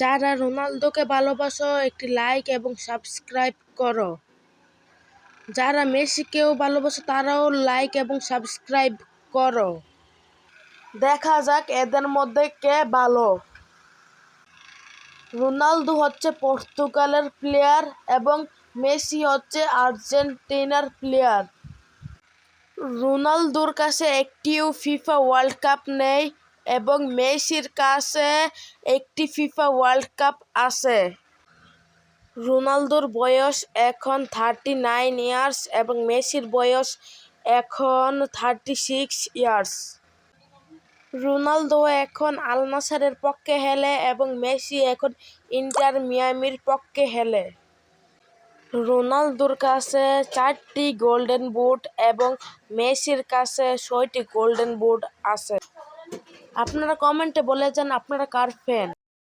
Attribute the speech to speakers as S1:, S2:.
S1: যারা রোনালদোকে ভালোবাসো একটি লাইক এবং সাবস্ক্রাইব করো। যারা মেসিকেও ভালোবাসো তারাও লাইক এবং সাবস্ক্রাইব করো। দেখা যাক এদের মধ্যে কে ভালো। রোনালদো হচ্ছে পর্তুগালের প্লেয়ার এবং মেসি হচ্ছে আর্জেন্টিনার প্লেয়ার। রোনালদোর কাছে একটিও ফিফা ওয়ার্ল্ড কাপ নেই এবং মেসির কাছে একটি ফিফা ওয়ার্ল্ড কাপ আছে। রোনালদোর বয়স এখন 39 ইয়ার্স এবং মেসির বয়স এখন 36 ইয়ার্স। রোনালদো এখন আল নাসেরের পক্ষে খেলে এবং মেসি এখন ইন্টার মিয়ামির পক্ষে খেলে। রোনালদোর কাছে 4টি গোল্ডেন বুট এবং মেসির কাছে 6টি গোল্ডেন বুট আছে। আপনারা কমেন্টে বলে যান আপনারা কার ফ্যান।